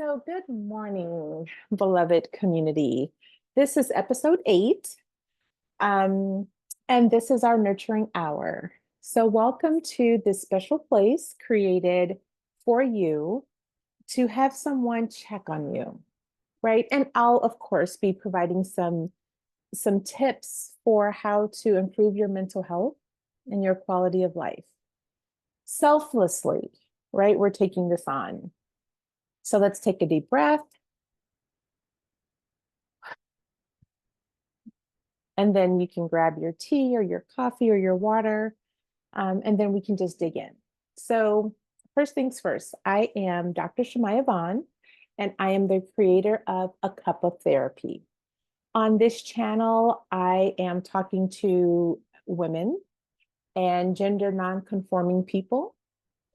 So, good morning, beloved community. This is episode 8, um, and this is our nurturing hour. So, welcome to this special place created for you to have someone check on you, right? And I'll, of course, be providing some tips for how to improve your mental health and your quality of life selflessly, right? We're taking this on. So, let's take a deep breath. And then you can grab your tea or your coffee or your water, and then we can just dig in. So, first things first, I am Dr. Shemya Vaughn, and I am the creator of A Cup of Therapy. On this channel, I am talking to women and gender non-conforming people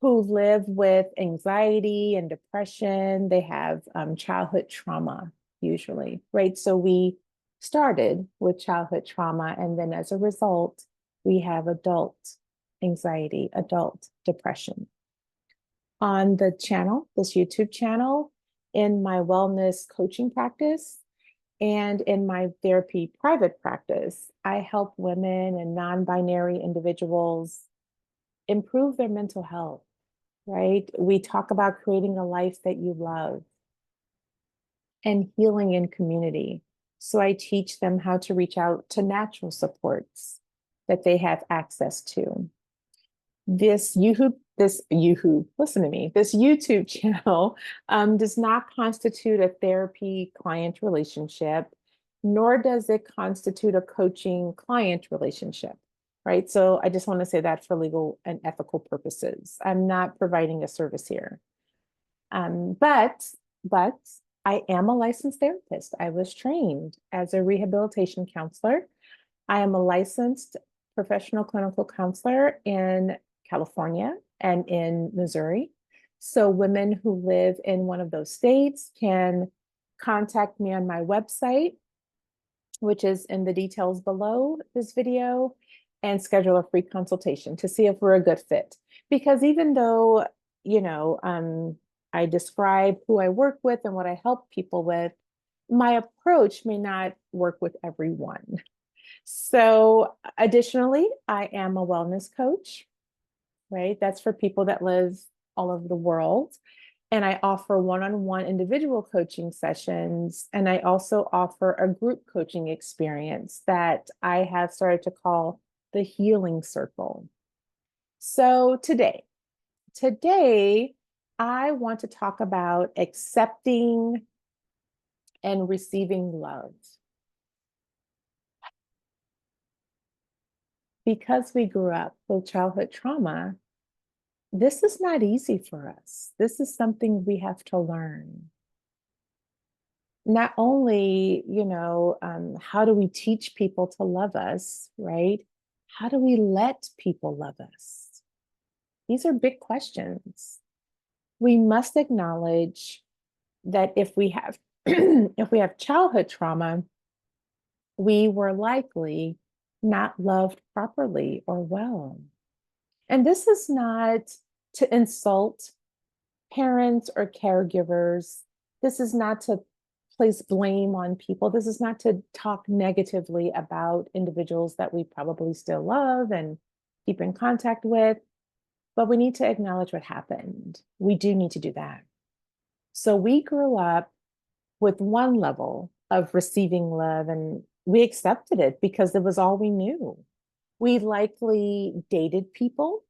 who live with anxiety and depression. They have childhood trauma, usually, right? So we started with childhood trauma, and then as a result, we have adult anxiety, adult depression. On the channel, this YouTube channel, in my wellness coaching practice, and in my therapy private practice, I help women and non binary individuals improve their mental health, right? We talk about creating a life that you love and healing in community. So I teach them how to reach out to natural supports that they have access to. Listen to me, this YouTube channel does not constitute a therapy client relationship, nor does it constitute a coaching client relationship, right? So I just want to say that for legal and ethical purposes. I'm not providing a service here. But I am a licensed therapist. I was trained as a rehabilitation counselor. I am a licensed professional clinical counselor in California and in Missouri. So women who live in one of those states can contact me on my website, which is in the details below this video, and schedule a free consultation to see if we're a good fit. Because even though, I describe who I work with and what I help people with, my approach may not work with everyone. So, additionally, I am a wellness coach, right? That's for people that live all over the world. And I offer one-on-one individual coaching sessions. And I also offer a group coaching experience that I have started to call the Healing Circle. So today, I want to talk about accepting and receiving love. Because we grew up with childhood trauma, this is not easy for us. This is something we have to learn. Not only, how do we teach people to love us, right? How do we let people love us? These are big questions. We must acknowledge that if we have if we have childhood trauma, we were likely not loved properly or well. And this is not to insult parents or caregivers. This is not to place blame on people. This is not to talk negatively about individuals that we probably still love and keep in contact with, but we need to acknowledge what happened. We do need to do that. So we grew up with one level of receiving love, and we accepted it because it was all we knew. We likely dated people,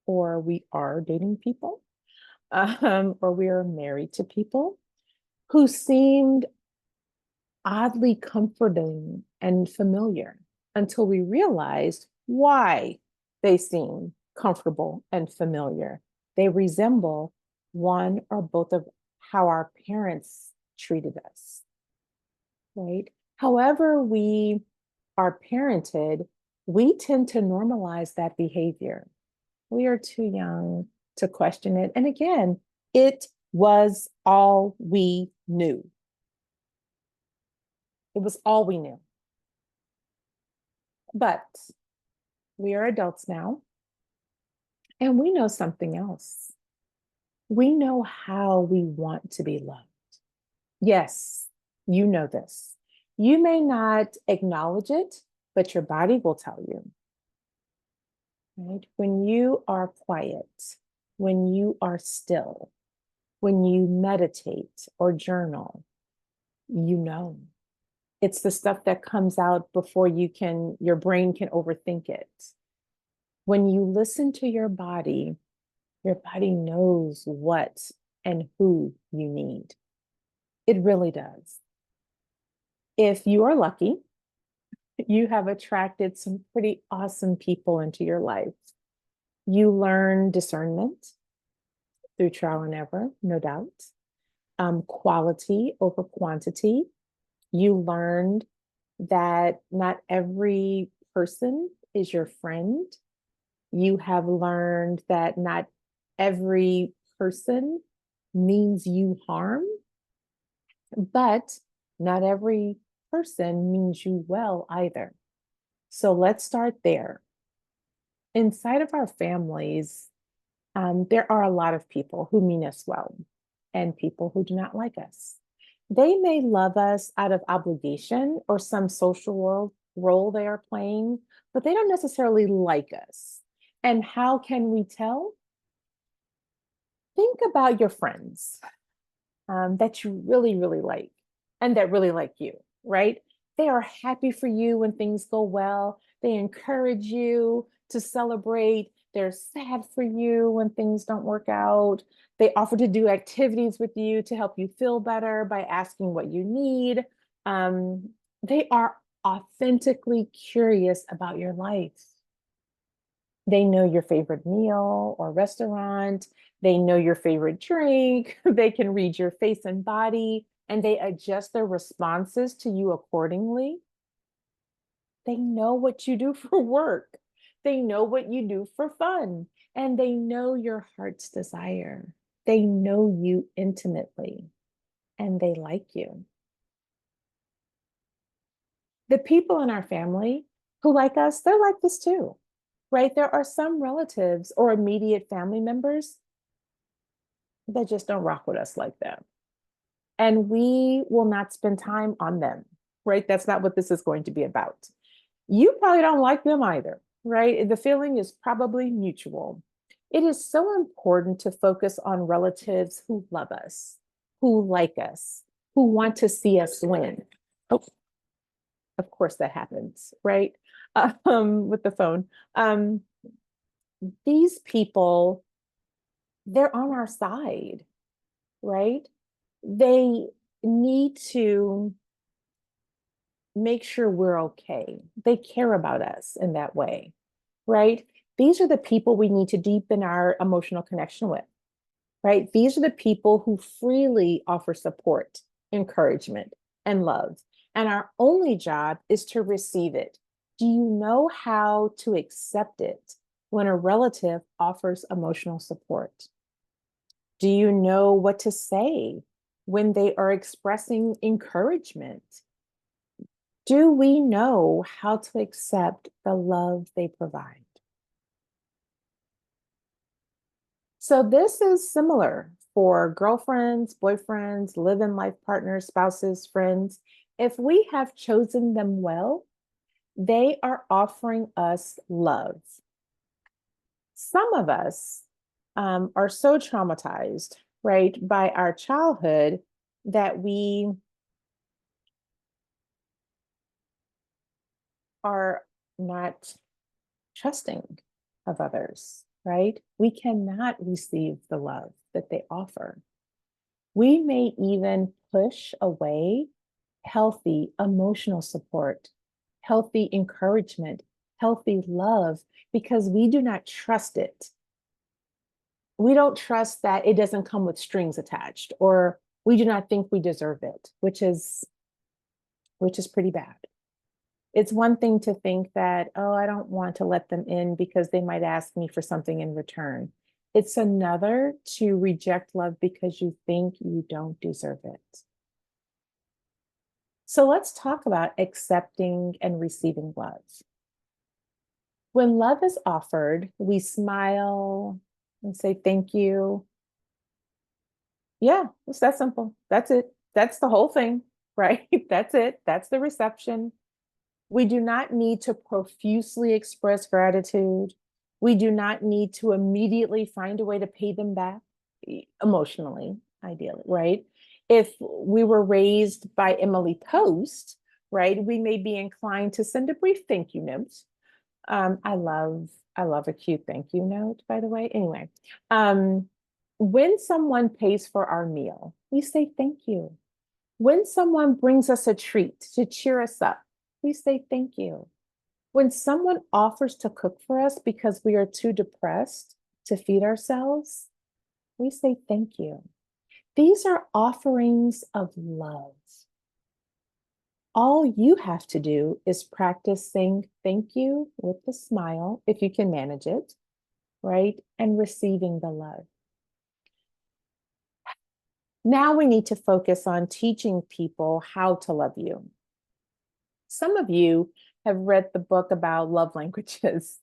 or we are dating people, or we are married to people who seemed oddly comforting and familiar until we realized why they seem comfortable and familiar. They resemble one or both of how our parents treated us, right? However, we are parented, we tend to normalize that behavior. We are too young to question it. And again, it was all we knew. It was all we knew. But we are adults now, and we know something else. We know how we want to be loved. Yes, you know this. You may not acknowledge it, but your body will tell you, right? When you are quiet, when you are still, when you meditate or journal, you know. It's the stuff that comes out before your brain can overthink it. When you listen to your body knows what and who you need. It really does. If you are lucky, you have attracted some pretty awesome people into your life. You learn discernment through trial and error, no doubt. Quality over quantity. You learned that not every person is your friend. You have learned that not every person means you harm, but not every person means you well either. So let's start there. Inside of our families, there are a lot of people who mean us well and people who do not like us. They may love us out of obligation or some social role they are playing, but they don't necessarily like us. And how can we tell? Think about your friends that you really, really like and that really like you, right? They are happy for you when things go well. They encourage you to celebrate. They're sad for you when things don't work out. They offer to do activities with you to help you feel better by asking what you need. They are authentically curious about your life. They know your favorite meal or restaurant. They know your favorite drink. They can read your face and body, and they adjust their responses to you accordingly. They know what you do for work. They know what you do for fun, and they know your heart's desire. They know you intimately, and they like you. The people in our family who like us, they're like this too, right? There are some relatives or immediate family members that just don't rock with us like that. And we will not spend time on them, right? That's not what this is going to be about. You probably don't like them either, right? The feeling is probably mutual. It is so important to focus on relatives who love us, who like us, who want to see us win. Oh, of course that happens, right? With the phone. These people, they're on our side, right? They need to make sure we're okay. They care about us in that way, right? These are the people we need to deepen our emotional connection with, right? These are the people who freely offer support, encouragement, and love. And our only job is to receive it. Do you know how to accept it when a relative offers emotional support? Do you know what to say when they are expressing encouragement? Do we know how to accept the love they provide? So, this is similar for girlfriends, boyfriends, live in life partners, spouses, friends. If we have chosen them well, they are offering us love. Some of us are so traumatized, right, by our childhood that we are not trusting of others, right? We cannot receive the love that they offer. We may even push away healthy emotional support, healthy encouragement, healthy love because we do not trust it. We don't trust that it doesn't come with strings attached, or we do not think we deserve it, which is pretty bad. It's one thing to think that, oh, I don't want to let them in because they might ask me for something in return. It's another to reject love because you think you don't deserve it. So let's talk about accepting and receiving love. When love is offered, we smile and say thank you. Yeah, it's that simple. That's it. That's the whole thing, right? That's it. That's the reception. We do not need to profusely express gratitude. We do not need to immediately find a way to pay them back emotionally, ideally, right? If we were raised by Emily Post, right, we may be inclined to send a brief thank you note. I love a cute thank you note, by the way. Anyway, um, when someone pays for our meal, we say thank you. When someone brings us a treat to cheer us up, we say thank you. When someone offers to cook for us because we are too depressed to feed ourselves, we say thank you. These are offerings of love. All you have to do is practice saying thank you with a smile, if you can manage it, right? And receiving the love. Now we need to focus on teaching people how to love you. Some of you have read the book about love languages.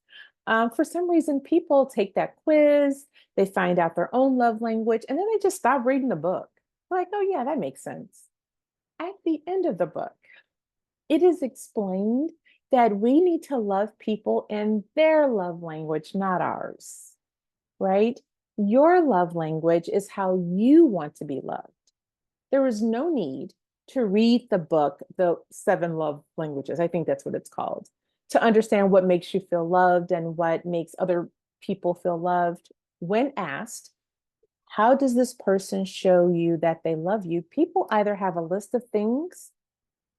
For some reason, people take that quiz, they find out their own love language, and then they just stop reading the book. Like, oh, yeah, that makes sense. At the end of the book, it is explained that we need to love people in their love language, not ours, right? Your love language is how you want to be loved. There is no need to read the book, The Seven Love Languages. I think that's what it's called, to understand what makes you feel loved and what makes other people feel loved. When asked, how does this person show you that they love you? People either have a list of things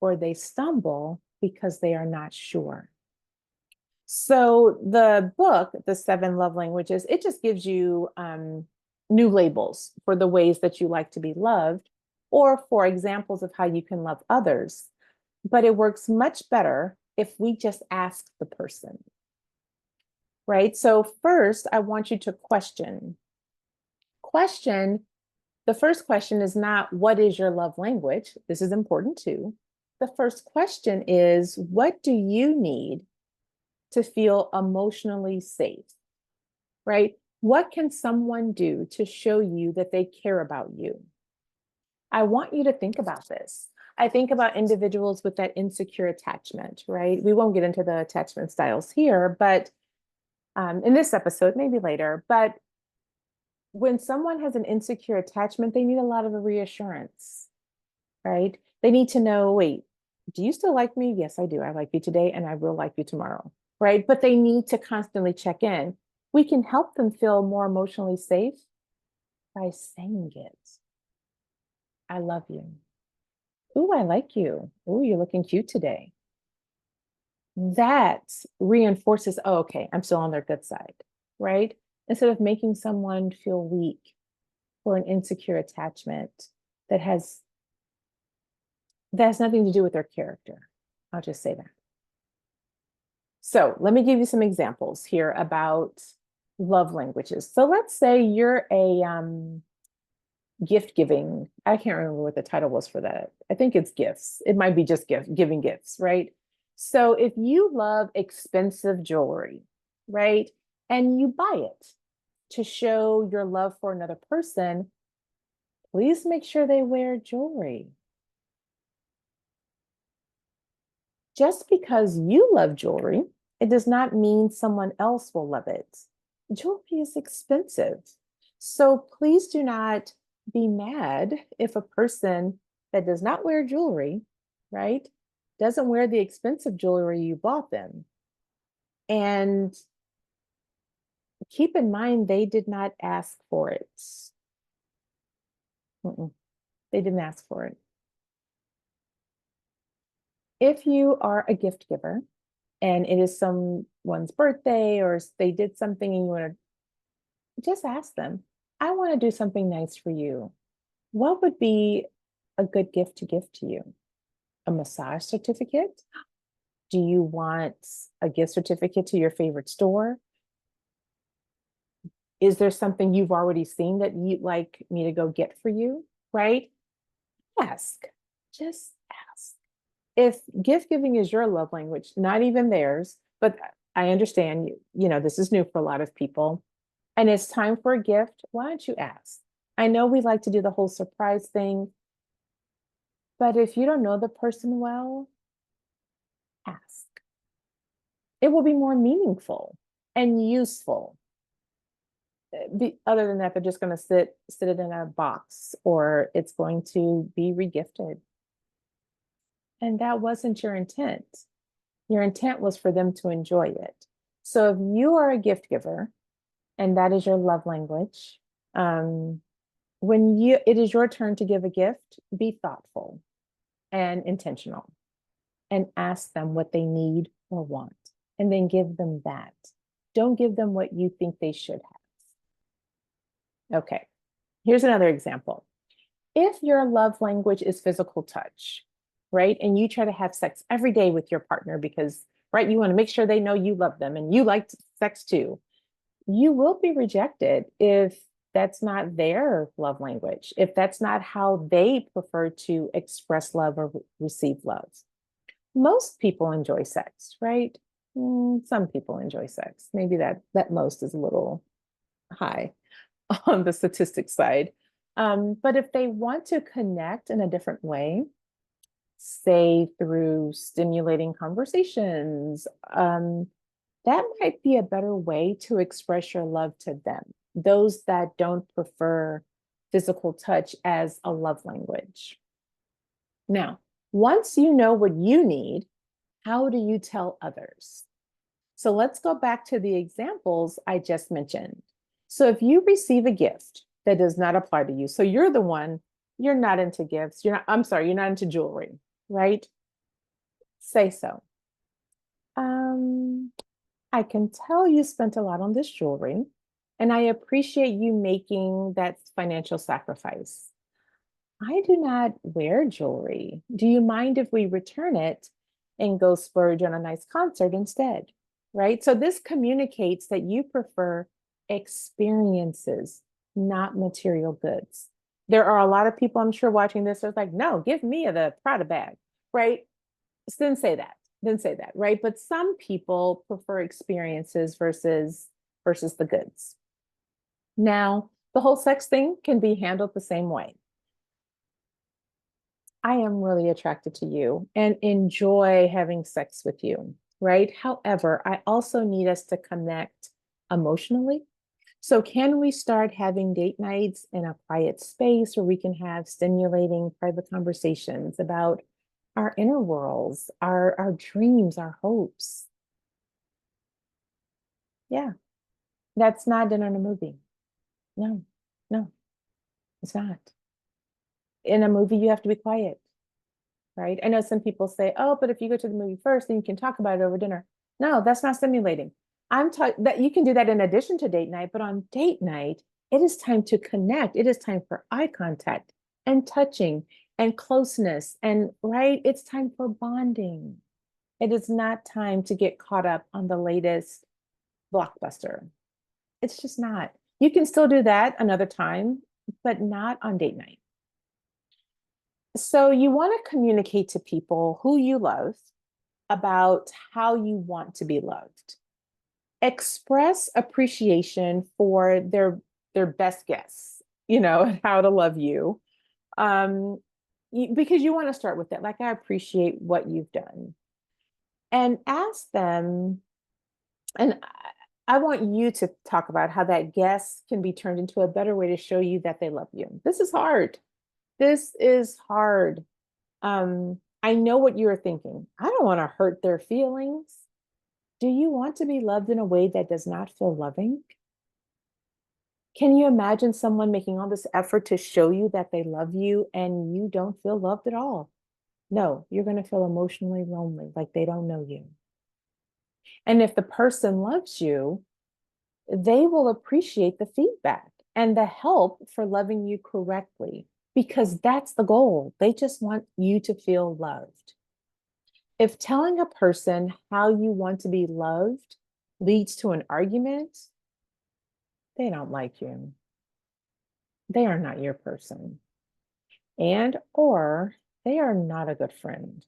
or they stumble because they are not sure. So the book, The Seven Love Languages, it just gives you new labels for the ways that you like to be loved, or for examples of how you can love others. But it works much better if we just ask the person, right? So first, I want you to question. The first question is not, what is your love language? This is important too. The first question is, what do you need to feel emotionally safe, right? What can someone do to show you that they care about you? I want you to think about this. I think about individuals with that insecure attachment, right? We won't get into the attachment styles here, but in this episode, maybe later. But when someone has an insecure attachment, they need a lot of reassurance, right? They need to know, wait, do you still like me? Yes, I do. I like you today and I will like you tomorrow, right? But they need to constantly check in. We can help them feel more emotionally safe by saying it. I love you. Ooh, I like you. Ooh, you're looking cute today. That reinforces, oh, okay, I'm still on their good side, right? Instead of making someone feel weak for an insecure attachment that has nothing to do with their character. I'll just say that. So let me give you some examples here about love languages. So let's say you're a gift giving. I can't remember what the title was for that. I think it's gifts. It might be just giving gifts, right? So if you love expensive jewelry, right, and you buy it to show your love for another person, please make sure they wear jewelry. Just because you love jewelry, it does not mean someone else will love it. Jewelry is expensive. So please do not be mad if a person that does not wear jewelry, right, doesn't wear the expensive jewelry you bought them. And keep in mind, they did not ask for it. They didn't ask for it. If you are a gift giver and it is someone's birthday or they did something and you want to just ask them, I want to do something nice for you. What would be a good gift to give to you? A massage certificate? Do you want a gift certificate to your favorite store? Is there something you've already seen that you'd like me to go get for you? Right? Ask. Just ask. If gift giving is your love language, not even theirs, but I understand, this is new for a lot of people, and it's time for a gift, why don't you ask? I know we like to do the whole surprise thing, but if you don't know the person well, ask. It will be more meaningful and useful. Other than that, they're just going to sit it in a box, or it's going to be regifted. And that wasn't your intent. Your intent was for them to enjoy it. So if you are a gift giver and that is your love language, when it is your turn to give a gift, be thoughtful and intentional and ask them what they need or want, and then give them that. Don't give them what you think they should have. Okay, here's another example. If your love language is physical touch, right, and you try to have sex every day with your partner because, right, you want to make sure they know you love them and you like sex too, you will be rejected if that's not their love language, if that's not how they prefer to express love or receive love. Most people enjoy sex, right? Some people enjoy sex. Maybe that most is a little high on the statistics side. But if they want to connect in a different way, say through stimulating conversations, that might be a better way to express your love to them. Those that don't prefer physical touch as a love language. Now, once you know what you need, how do you tell others? So let's go back to the examples I just mentioned. So if you receive a gift that does not apply to you, so you're the one, you're not into gifts, you're not into jewelry, right? Say so. I can tell you spent a lot on this jewelry, and I appreciate you making that financial sacrifice. I do not wear jewelry. Do you mind if we return it and go splurge on a nice concert instead? Right? So this communicates that you prefer experiences, not material goods. There are a lot of people, I'm sure, watching this. They're like, no, give me the Prada bag, right? Didn't say that. Didn't say that, right? But some people prefer experiences versus the goods. Now, the whole sex thing can be handled the same way. I am really attracted to you and enjoy having sex with you, right? However, I also need us to connect emotionally. So, can we start having date nights in a quiet space where we can have stimulating private conversations about our inner worlds, our dreams, our hopes? Yeah, that's not dinner and a movie. No, no, it's not. In a movie, you have to be quiet. Right? I know some people say, oh, but if you go to the movie first, then you can talk about it over dinner. No, that's not stimulating. I'm talking that you can do that in addition to date night, but on date night, it is time to connect. It is time for eye contact and touching and closeness. And right, it's time for bonding. It is not time to get caught up on the latest blockbuster. It's just not. You can still do that another time, but not on date night. So you want to communicate to people who you love about how you want to be loved. Express appreciation for their best guess, how to love you. Because you want to start with that. Like, I appreciate what you've done. And ask them, and I want you to talk about how that guess can be turned into a better way to show you that they love you. This is hard. This is hard. I know what you're thinking. I don't want to hurt their feelings. Do you want to be loved in a way that does not feel loving? Can you imagine someone making all this effort to show you that they love you and you don't feel loved at all? No, you're going to feel emotionally lonely, like they don't know you. And if the person loves you, they will appreciate the feedback and the help for loving you correctly, because that's the goal. They just want you to feel loved. If telling a person how you want to be loved leads to an argument, they don't like you. They are not your person. And or they are not a good friend.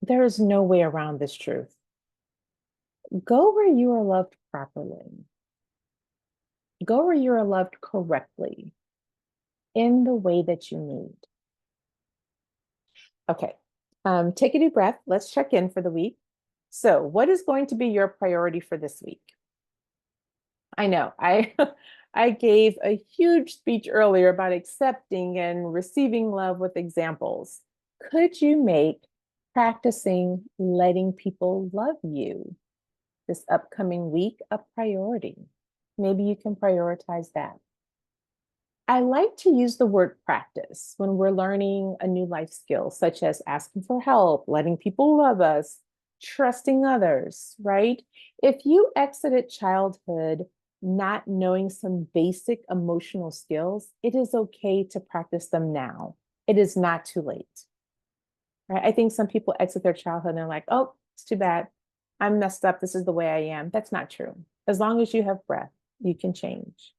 There is no way around this truth. Go where you are loved properly. Go where you're loved correctly in the way that you need. Okay. Take a deep breath. Let's check in for the week. So, what is going to be your priority for this week? I know I I gave a huge speech earlier about accepting and receiving love with examples. Could you make practicing letting people love you this upcoming week a priority? Maybe you can prioritize that. I like to use the word practice when we're learning a new life skill, such as asking for help, letting people love us, trusting others, right? If you exited childhood not knowing some basic emotional skills, it is okay to practice them now. It is not too late, right? I think some people exit their childhood and they're like, oh, it's too bad. I'm messed up. This is the way I am. That's not true. As long as you have breath, you can change.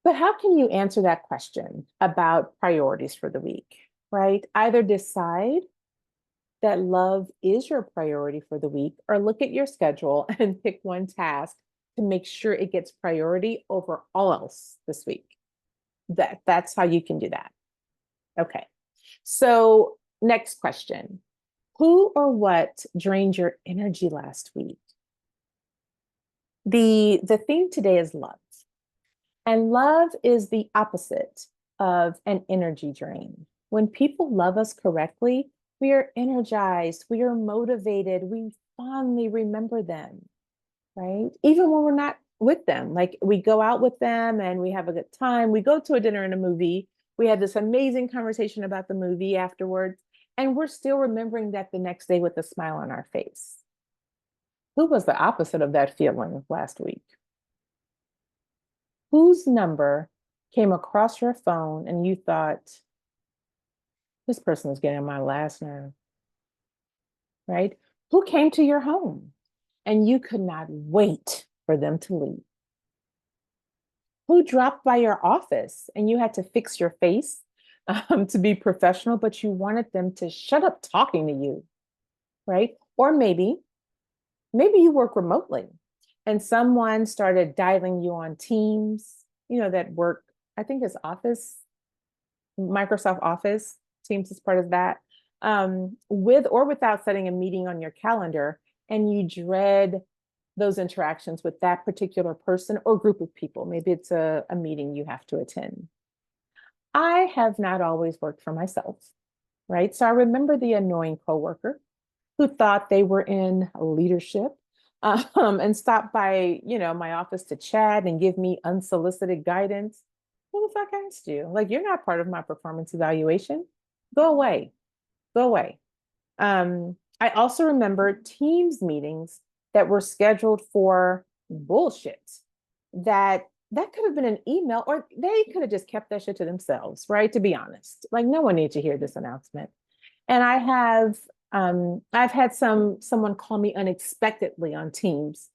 But how can you answer that question about priorities for the week, right? Either decide that love is your priority for the week, or look at your schedule and pick one task to make sure it gets priority over all else this week. That's how you can do that. Okay. So, next question. Who or what drained your energy last week? The theme today is love. And love is the opposite of an energy drain. When people love us correctly, we are energized, we are motivated, we fondly remember them, right? Even when we're not with them, like we go out with them and we have a good time, we go to a dinner and a movie, we have this amazing conversation about the movie afterwards, and we're still remembering that the next day with a smile on our face. Who was the opposite of that feeling last week? Whose number came across your phone and you thought, this person is getting on my last nerve, right? Who came to your home and you could not wait for them to leave? Who dropped by your office and you had to fix your face to be professional, but you wanted them to shut up talking to you, right? Or maybe you work remotely and someone started dialing you on Teams, that work, I think it's Office, Microsoft Office, Teams is part of that, with or without setting a meeting on your calendar, and you dread those interactions with that particular person or group of people. Maybe it's a meeting you have to attend. I have not always worked for myself, right? So I remember the annoying coworker who thought they were in leadership and stopped by, my office to chat and give me unsolicited guidance. Who the fuck asked you? Like, you're not part of my performance evaluation. Go away. Go away. I also remember Teams meetings that were scheduled for bullshit that could have been an email, or they could have just kept that shit to themselves, right? To be honest, like no one needs to hear this announcement. And I've had someone call me unexpectedly on Teams,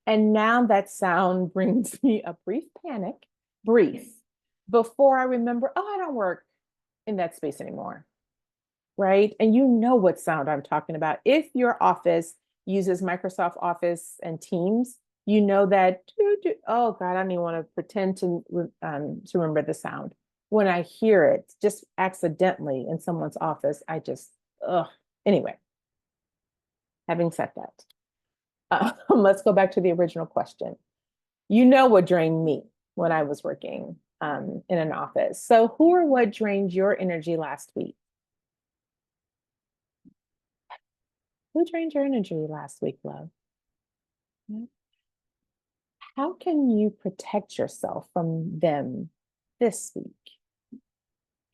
and now that sound brings me a brief panic, brief, before I remember, oh, I don't work in that space anymore, right? And you know what sound I'm talking about. If your office uses Microsoft Office and Teams, you know that, oh God, I don't even want to pretend to remember the sound. When I hear it just accidentally in someone's office, I just, ugh. Anyway, having said that, let's go back to the original question. You know what drained me when I was working in an office. So who or what drained your energy last week? Who drained your energy last week, love? Yeah. How can you protect yourself from them this week?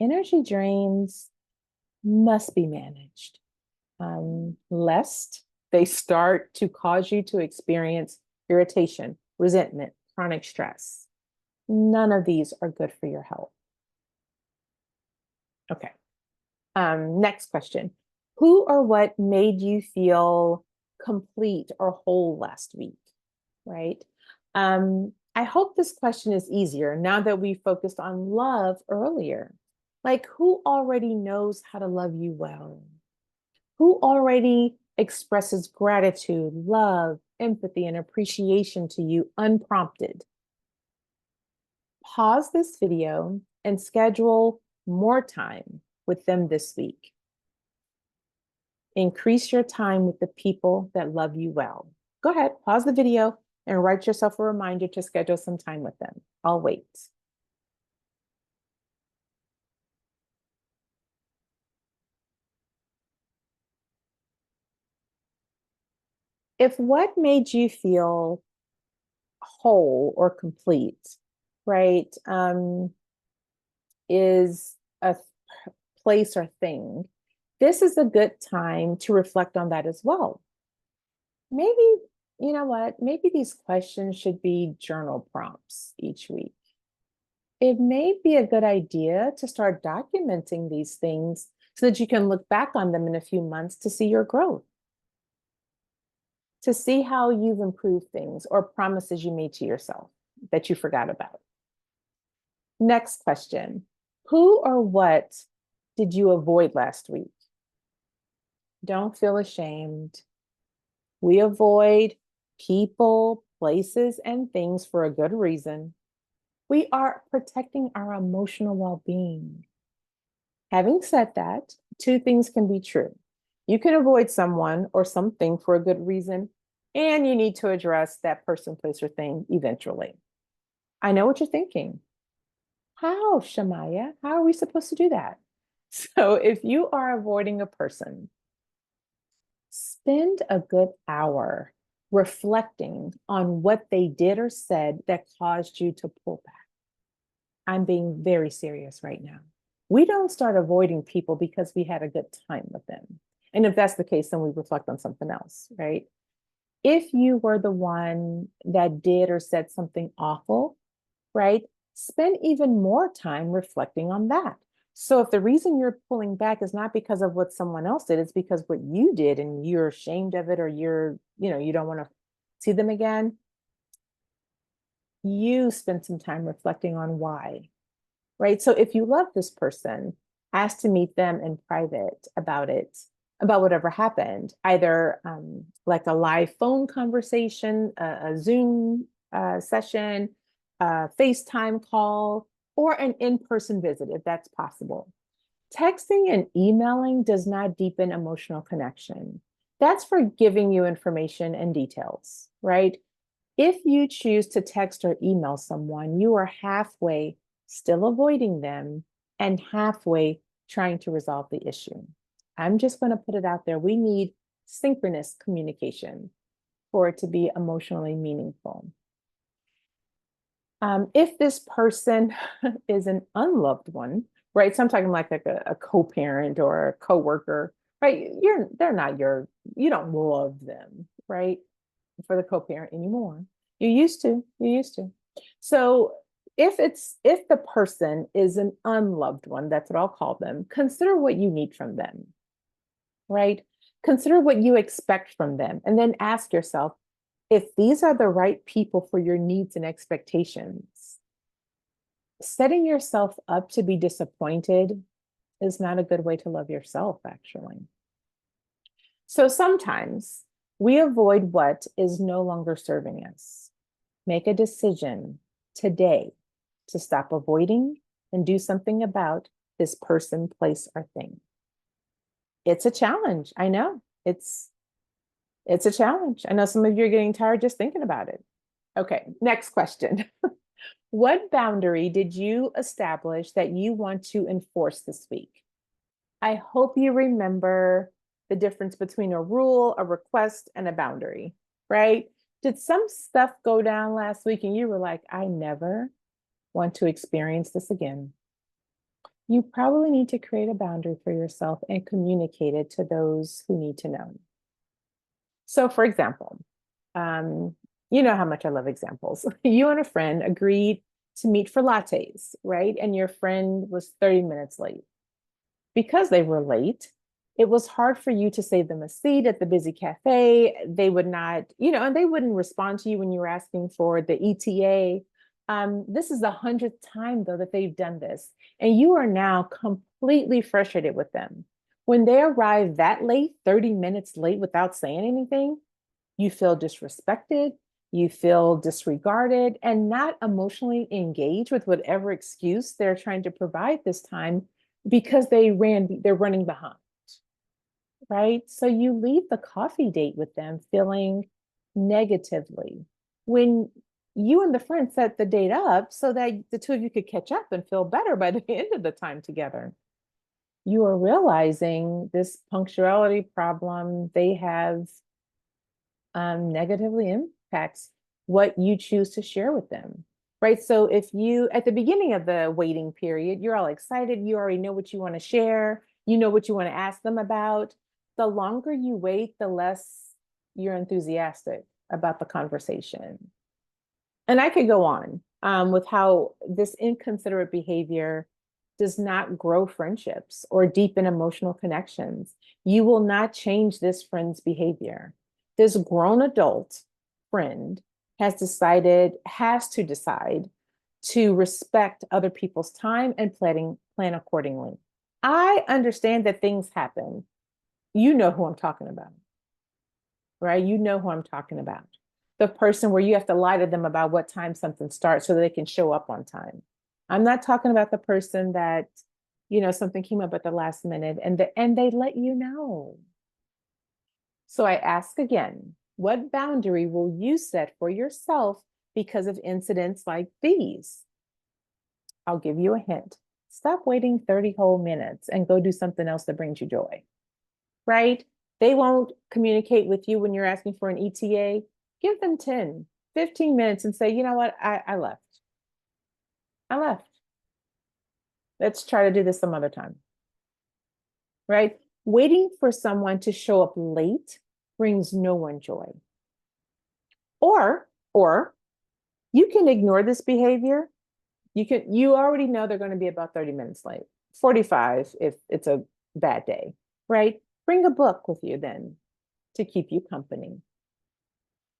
Energy drains must be managed, lest they start to cause you to experience irritation, resentment, chronic stress. None of these are good for your health. Okay. Next question. Who or what made you feel complete or whole last week? Right? I hope this question is easier now that we focused on love earlier. Like, who already knows how to love you well? Who already expresses gratitude, love, empathy, and appreciation to you unprompted? pause this video and schedule more time with them this week. Increase your time with the people that love you well. Go ahead, pause the video and write yourself a reminder to schedule some time with them. I'll wait. If what made you feel whole or complete, right, is a place or thing, this is a good time to reflect on that as well. Maybe, you know what, maybe these questions should be journal prompts each week. It may be a good idea to start documenting these things so that you can look back on them in a few months to see your growth, to see how you've improved things or promises you made to yourself that you forgot about. Next question. Who or what did you avoid last week? Don't feel ashamed. We avoid people, places, and things for a good reason. We are protecting our emotional well-being. Having said that, two things can be true. You can avoid someone or something for a good reason, and you need to address that person, place, or thing eventually. I know what you're thinking. How, Shemya? How are we supposed to do that? So if you are avoiding a person, spend a good hour reflecting on what they did or said that caused you to pull back. I'm being very serious right now. We don't start avoiding people because we had a good time with them. And if that's the case, then we reflect on something else, right? If you were the one that did or said something awful, right? Spend even more time reflecting on that. So if the reason you're pulling back is not because of what someone else did, it's because what you did and you're ashamed of it, or you don't want to see them again, you spend some time reflecting on why, right? So if you love this person, ask to meet them in private about it, about whatever happened, either like a live phone conversation, a Zoom session, a FaceTime call, or an in-person visit, if that's possible. Texting and emailing does not deepen emotional connection. That's for giving you information and details, right? If you choose to text or email someone, you are halfway still avoiding them and halfway trying to resolve the issue. I'm just going to put it out there. We need synchronous communication for it to be emotionally meaningful. If this person is an unloved one, right? So I'm talking like a co-parent or a co-worker, right? They're not you don't love them, right? For the co-parent anymore. You used to. So if the person is an unloved one, that's what I'll call them, consider what you need from them, right? Consider what you expect from them, and then ask yourself, if these are the right people for your needs and expectations. Setting yourself up to be disappointed is not a good way to love yourself, actually. So sometimes we avoid what is no longer serving us. Make a decision today to stop avoiding and do something about this person, place, or thing. It's a challenge. I know. It's a challenge. I know some of you are getting tired just thinking about it. Okay, next question. What boundary did you establish that you want to enforce this week? I hope you remember the difference between a rule, a request, and a boundary, right? Did some stuff go down last week and you were like, I never want to experience this again? You probably need to create a boundary for yourself and communicate it to those who need to know. So for example, you know how much I love examples. You and a friend agreed to meet for lattes, right? And your friend was 30 minutes late. Because they were late, it was hard for you to save them a seat at the busy cafe. They would not, and they wouldn't respond to you when you were asking for the ETA. This is the 100th time, though, that they've done this. And you are now completely frustrated with them. When they arrive that late, 30 minutes late without saying anything, you feel disrespected. You feel disregarded and not emotionally engaged with whatever excuse they're trying to provide this time because they're running behind, right? So you leave the coffee date with them feeling negatively when you and the friend set the date up so that the two of you could catch up and feel better by the end of the time together. You are realizing this punctuality problem they have negatively impacts what you choose to share with them, right? So if you, at the beginning of the waiting period, you're all excited, you already know what you want to share, you know what you want to ask them about. The longer you wait, the less you're enthusiastic about the conversation. And I could go on with how this inconsiderate behavior does not grow friendships or deepen emotional connections. You will not change this friend's behavior. This grown adult friend has to decide to respect other people's time and plan accordingly. I understand that things happen. You know who I'm talking about, right? You know who I'm talking about. The person where you have to lie to them about what time something starts so that they can show up on time. I'm not talking about the person that, something came up at the last minute and they let you know. So I ask again, what boundary will you set for yourself because of incidents like these? I'll give you a hint. Stop waiting 30 whole minutes and go do something else that brings you joy, right? They won't communicate with you when you're asking for an ETA. Give them 10, 15 minutes and say, you know what? I left. I left. Let's try to do this some other time, right? Waiting for someone to show up late brings no one joy. Or you can ignore this behavior. You already know they're going to be about 30 minutes late, 45 if it's a bad day, right? Bring a book with you then to keep you company.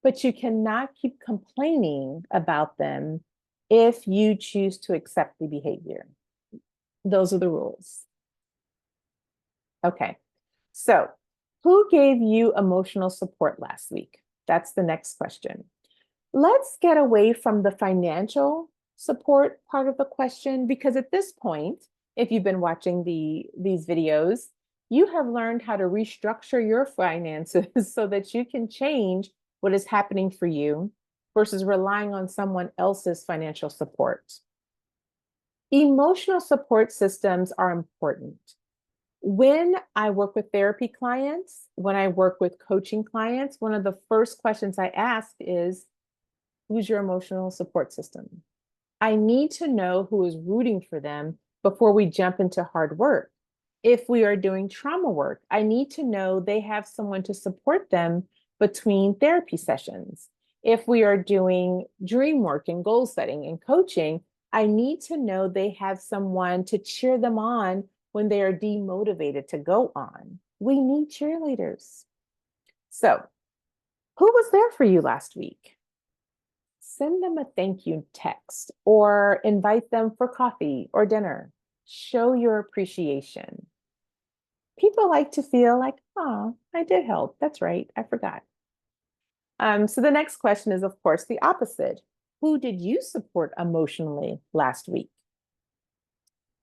But you cannot keep complaining about them if you choose to accept the behavior. Those are the rules. Okay. So, who gave you emotional support last week? That's the next question. Let's get away from the financial support part of the question because at this point, if you've been watching these videos, you have learned how to restructure your finances so that you can change what is happening for you versus relying on someone else's financial support. Emotional support systems are important. When I work with therapy clients, when I work with coaching clients, one of the first questions I ask is, who's your emotional support system? I need to know who is rooting for them before we jump into hard work. If we are doing trauma work, I need to know they have someone to support them between therapy sessions. If we are doing dream work and goal setting and coaching, I need to know they have someone to cheer them on when they are demotivated to go on. We need cheerleaders. So, who was there for you last week? Send them a thank you text or invite them for coffee or dinner. Show your appreciation. People like to feel like, oh, I did help. That's right. I forgot. So the next question is, of course, the opposite. Who did you support emotionally last week?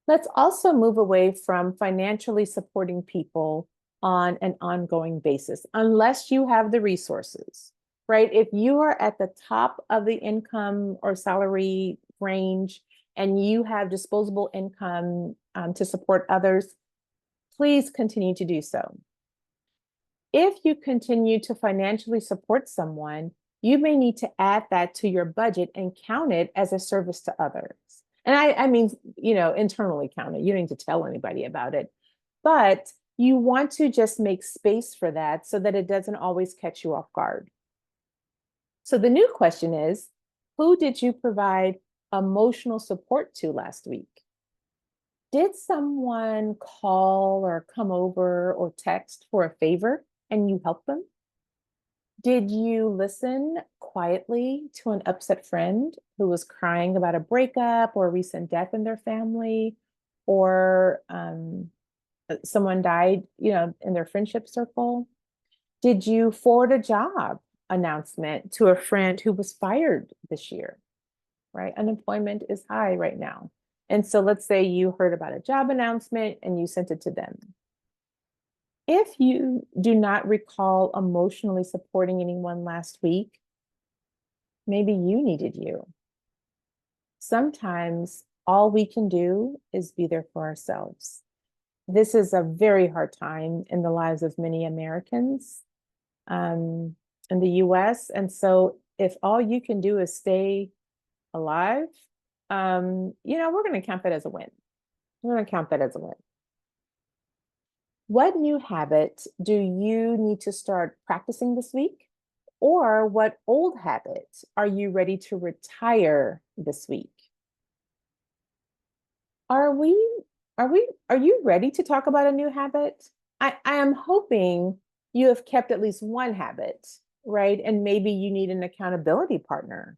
Let's also move away from financially supporting people on an ongoing basis, unless you have the resources, right? If you are at the top of the income or salary range and you have disposable income to support others, please continue to do so. If you continue to financially support someone, you may need to add that to your budget and count it as a service to others. And I mean, internally count it. You don't need to tell anybody about it. But you want to just make space for that so that it doesn't always catch you off guard. So the new question is, who did you provide emotional support to last week? Did someone call or come over or text for a favor and you helped them? Did you listen quietly to an upset friend who was crying about a breakup or a recent death in their family, or someone died, in their friendship circle? Did you forward a job announcement to a friend who was fired this year, right? Unemployment is high right now. And so let's say you heard about a job announcement and you sent it to them. If you do not recall emotionally supporting anyone last week, maybe you needed you. Sometimes all we can do is be there for ourselves. This is a very hard time in the lives of many Americans in the US. And so if all you can do is stay alive, we're going to count that as a win. We're going to count that as a win. What new habit do you need to start practicing this week? Or what old habit are you ready to retire this week? Are we are you ready to talk about a new habit? I am hoping you have kept at least one habit, right? And maybe you need an accountability partner.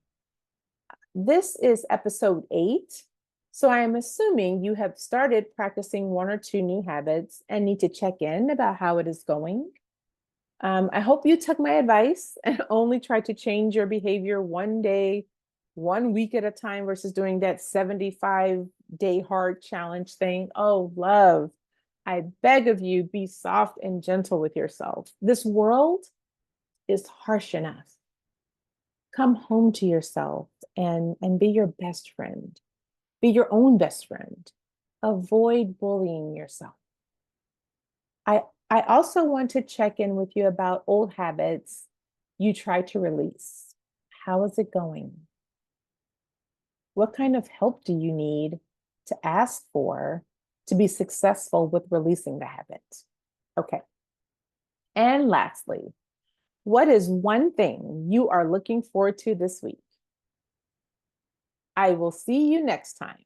This is episode 8. So I am assuming you have started practicing one or two new habits and need to check in about how it is going. I hope you took my advice and only tried to change your behavior one day, 1 week at a time versus doing that 75-day hard challenge thing. Oh, love, I beg of you, be soft and gentle with yourself. This world is harsh enough. Come home to yourself and be your best friend. Be your own best friend. Avoid bullying yourself. I also want to check in with you about old habits you try to release. How is it going? What kind of help do you need to ask for to be successful with releasing the habit? Okay. And lastly, what is one thing you are looking forward to this week? I will see you next time.